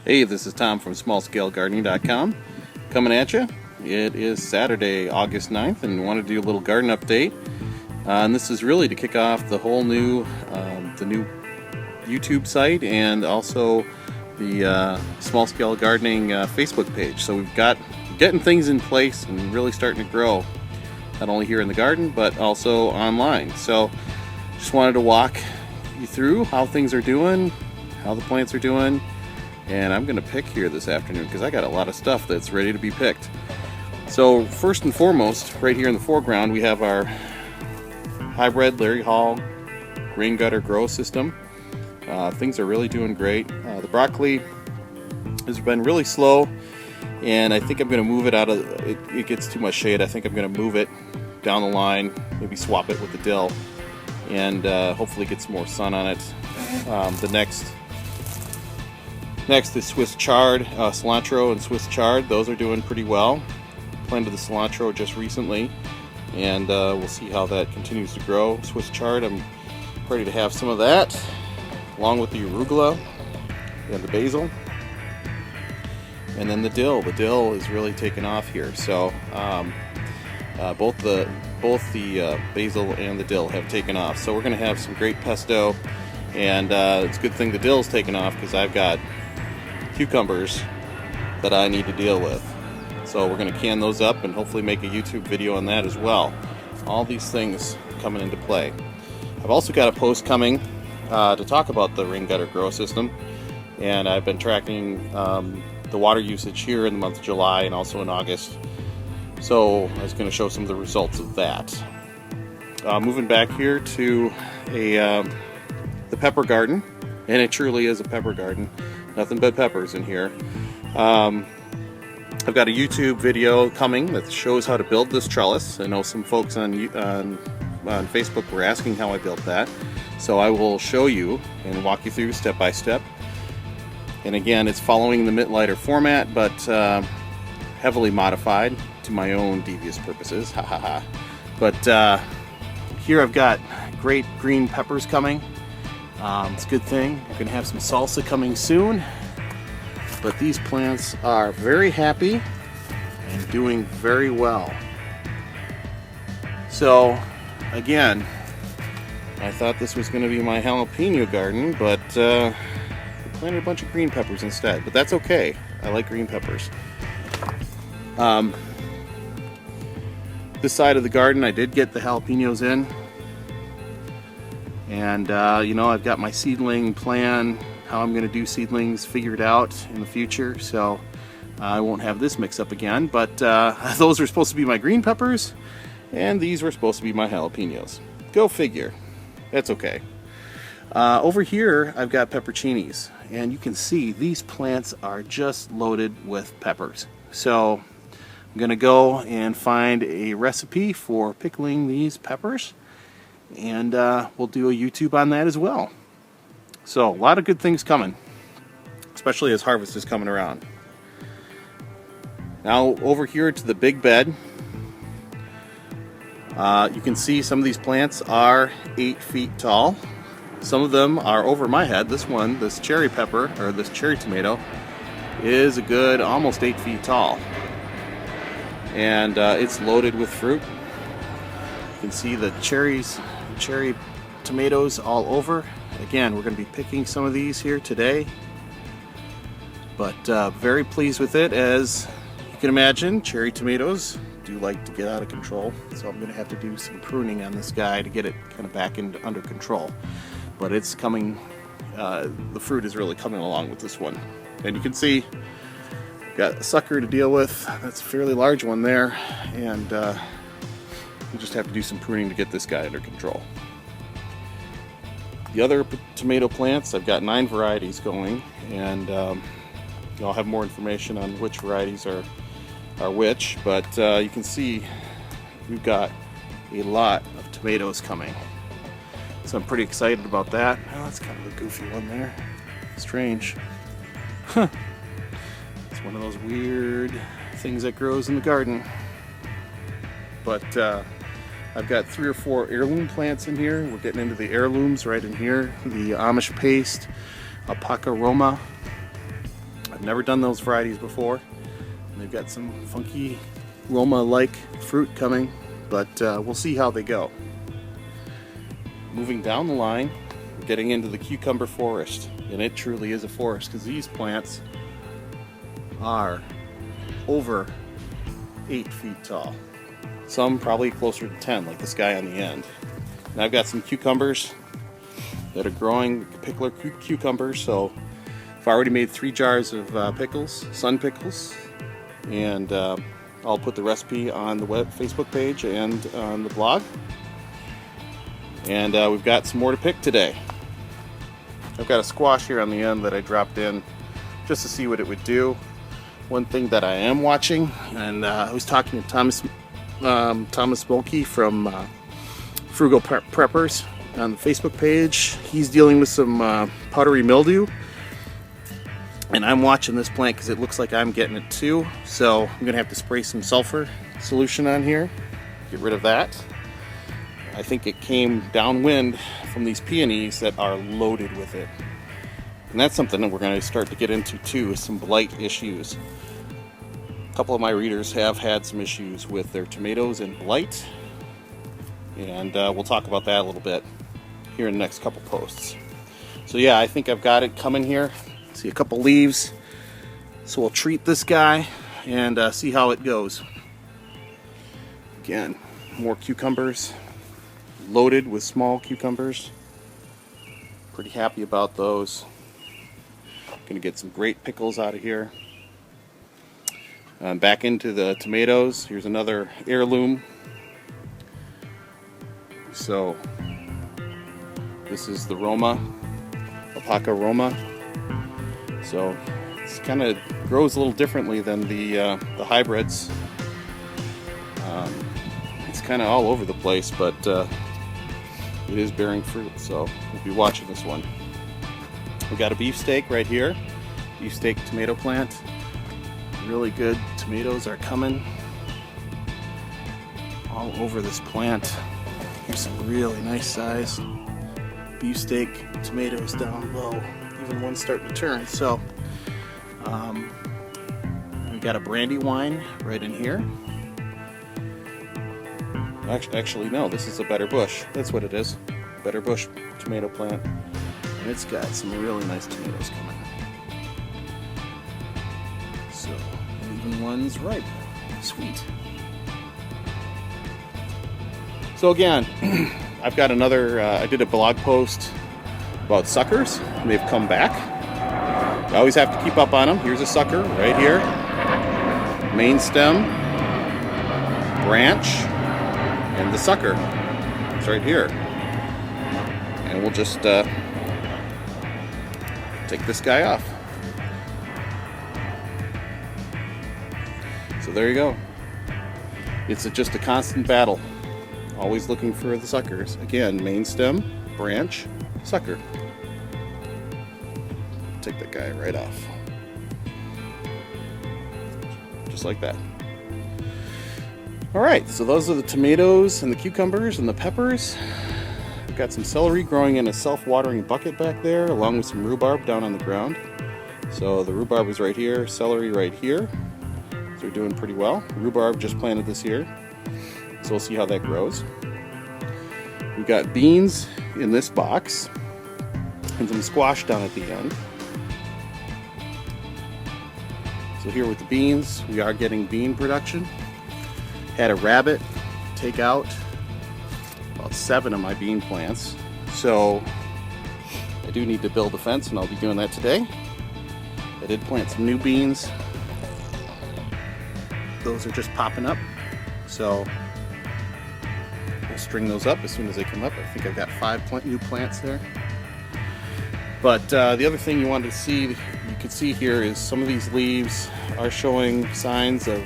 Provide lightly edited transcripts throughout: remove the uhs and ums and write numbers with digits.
Hey, this is Tom from SmallScaleGardening.com coming at you. It is Saturday, August 9th, and want to do a little garden update. And this is really to kick off the whole new, YouTube site and also the Small Scale Gardening Facebook page. So we've got getting things in place and really starting to grow, not only here in the garden but also online. So just wanted to walk you through how things are doing, how the plants are doing. And I'm going to pick here this afternoon because I got a lot of stuff that's ready to be picked. So first and foremost, right here in the foreground, we have our hybrid Larry Hall rain gutter grow system. Things are really doing great. The broccoli has been really slow, and I think I'm going to move it out of it gets too much shade. I think I'm going to move it down the line, maybe swap it with the dill, and hopefully get some more sun on it. The next is Swiss chard, cilantro and Swiss chard. Those are doing pretty well. Planted the cilantro just recently, and we'll see how that continues to grow. Swiss chard, I'm ready to have some of that, along with the arugula and the basil. And then the dill. The dill is really taking off here. So both the basil and the dill have taken off. So we're going to have some great pesto, and it's a good thing the dill's taken off because I've got cucumbers that I need to deal with. So we're going to can those up and hopefully make a YouTube video on that as well. All these things coming into play. I've also got a post coming to talk about the rain gutter grow system, and I've been tracking the water usage here in the month of July and also in August. So I was going to show some of the results of that. Moving back here to the pepper garden, and it truly is a pepper garden. Nothing but peppers in here. I've got a YouTube video coming that shows how to build this trellis. I know some folks on Facebook were asking how I built that. So I will show you and walk you through step by step. And again, it's following the Mittleider format, but heavily modified to my own devious purposes. Ha ha ha. But here I've got great green peppers coming. It's a good thing. We're going to have some salsa coming soon. But these plants are very happy and doing very well. So again, I thought this was going to be my jalapeno garden, but I planted a bunch of green peppers instead. But that's okay. I like green peppers. This side of the garden, I did get the jalapenos in. And I've got my seedling plan, how I'm going to do seedlings figured out in the future, so I won't have this mix up again. But those are supposed to be my green peppers, and these were supposed to be my jalapenos. Go figure. That's okay. Over here, I've got pepperoncinis, and you can see these plants are just loaded with peppers. So I'm going to go and find a recipe for pickling these peppers, and we'll do a YouTube on that as well. So a lot of good things coming, especially as harvest is coming around. Now over here to the big bed, you can see some of these plants are 8 feet tall. Some of them are over my head. This cherry pepper, or this cherry tomato, is a good almost 8 feet tall. And it's loaded with fruit. You can see the cherry tomatoes all over. Again, we're going to be picking some of these here today, but very pleased with it. As you can imagine, cherry tomatoes do like to get out of control, so I'm going to have to do some pruning on this guy to get it kind of back under control. But it's coming, the fruit is really coming along with this one. And you can see, got a sucker to deal with. That's a fairly large one there, and we'll just have to do some pruning to get this guy under control. The other tomato plants, I've got 9 varieties going, and I'll have more information on which varieties are which, but you can see we've got a lot of tomatoes coming. So I'm pretty excited about that. Oh, that's kind of a goofy one there. Strange. It's one of those weird things that grows in the garden. But I've got 3 or 4 heirloom plants in here. We're getting into the heirlooms right in here. The Amish paste, Alpaca Roma, I've never done those varieties before. And they've got some funky Roma-like fruit coming, but we'll see how they go. Moving down the line, we're getting into the cucumber forest, and it truly is a forest because these plants are over 8 feet tall. Some probably closer to 10, like this guy on the end. And I've got some cucumbers that are growing, pickler cucumbers, so I've already made 3 jars of pickles, sun pickles, and I'll put the recipe on the Facebook page and on the blog. And we've got some more to pick today. I've got a squash here on the end that I dropped in just to see what it would do. One thing that I am watching, and I was talking to Thomas Mulkey from Frugal Preppers on the Facebook page. He's dealing with some powdery mildew, and I'm watching this plant because it looks like I'm getting it too. So I'm gonna have to spray some sulfur solution on here, get rid of that. I think it came downwind from these peonies that are loaded with it. And that's something that we're going to start to get into too, is some blight issues. A couple of my readers have had some issues with their tomatoes and blight. And we'll talk about that a little bit here in the next couple posts. So yeah, I think I've got it coming here. See a couple leaves. So we'll treat this guy and see how it goes. Again, more cucumbers. Loaded with small cucumbers. Pretty happy about those. Gonna get some great pickles out of here. Back into the tomatoes. Here's another heirloom. So this is the Roma, Alpaca Roma. So it's kind of grows a little differently than the hybrids. It's kind of all over the place, but it is bearing fruit, so we'll be watching this one. We've got a beefsteak right here, beefsteak tomato plant. Really good tomatoes are coming all over this plant. Here's some really nice size beefsteak tomatoes down low. Even one's starting to turn. So we got a Brandywine right in here. Actually, no, this is a Better Bush. That's what it is. Better Bush tomato plant. And it's got some really nice tomatoes coming. So, even one's ripe. Sweet. So again, I've got another, I did a blog post about suckers. And they've come back. You always have to keep up on them. Here's a sucker right here. Main stem. Branch. And the sucker. It's right here. And we'll just take this guy off. So there you go. It's just a constant battle. Always looking for the suckers. Again, main stem, branch, sucker. Take that guy right off. Just like that. Alright, so those are the tomatoes and the cucumbers and the peppers. We've got some celery growing in a self-watering bucket back there, along with some rhubarb down on the ground. So the rhubarb is right here, celery right here. So they're doing pretty well. Rhubarb just planted this year. So we'll see how that grows. We've got beans in this box and some squash down at the end. So here with the beans, we are getting bean production. Had a rabbit take out about 7 of my bean plants. So I do need to build a fence, and I'll be doing that today. I did plant some new beans. Those are just popping up. So we'll string those up as soon as they come up. I think I've got 5 new plants there. But the other thing you wanted to see, you can see here, is some of these leaves are showing signs of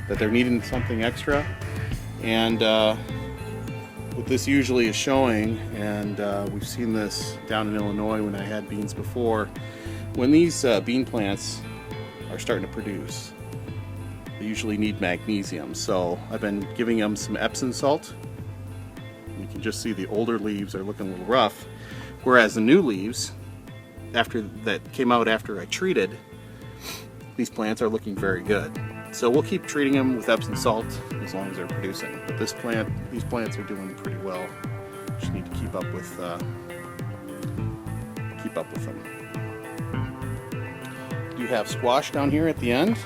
that they're needing something extra. And what this usually is showing, and we've seen this down in Illinois when I had beans before, when these bean plants are starting to produce, they usually need magnesium. So I've been giving them some Epsom salt. You can just see the older leaves are looking a little rough, whereas the new leaves that came out after I treated, these plants are looking very good. So we'll keep treating them with Epsom salt as long as they're producing. But these plants are doing pretty well. Just need to keep up with them. You have squash down here at the end.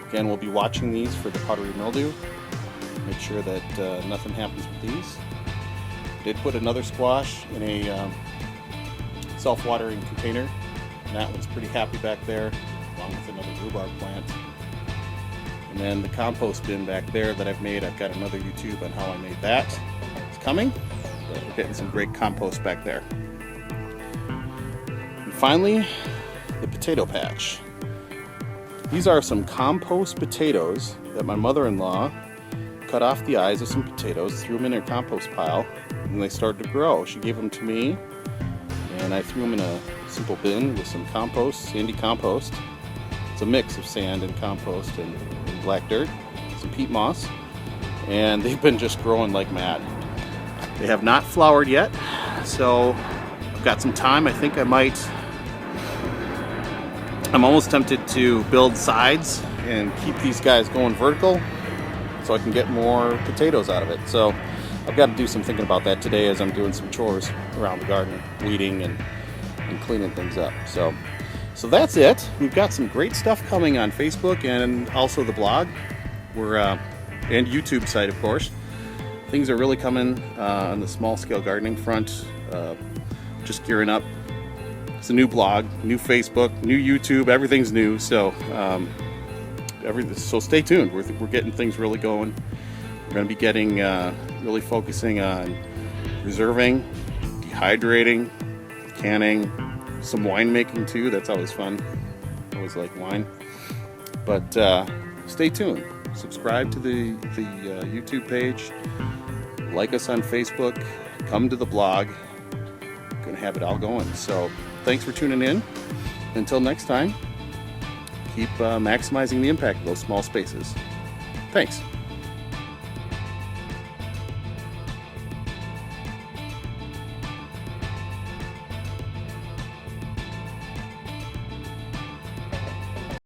Again, we'll be watching these for the powdery mildew. Make sure that nothing happens with these. Did put another squash in a self-watering container, and that one's pretty happy back there, along with another rhubarb plant. And then the compost bin back there that I've made, I've got another YouTube on how I made that. It's coming, but we're getting some great compost back there. And finally, the potato patch. These are some compost potatoes that my mother-in-law cut off the eyes of some potatoes, threw them in her compost pile, and they started to grow. She gave them to me, and I threw them in a simple bin with some compost, sandy compost. It's a mix of sand and compost and black dirt, some peat moss, and they've been just growing like mad. They have not flowered yet, so I've got some time. I think I'm almost tempted to build sides and keep these guys going vertical so I can get more potatoes out of it. So I've got to do some thinking about that today as I'm doing some chores around the garden, weeding and cleaning things up. So that's it. We've got some great stuff coming on Facebook and also the blog. And YouTube site, of course. Things are really coming on the small scale gardening front. Just gearing up. It's a new blog, new Facebook, new YouTube. Everything's new. So so stay tuned. We're getting things really going. We're going to be getting really focusing on reserving, dehydrating, canning, some winemaking too. That's always fun. I always like wine. But stay tuned. Subscribe to the YouTube page. Like us on Facebook. Come to the blog. Going to have it all going. So thanks for tuning in. Until next time, keep maximizing the impact of those small spaces. Thanks.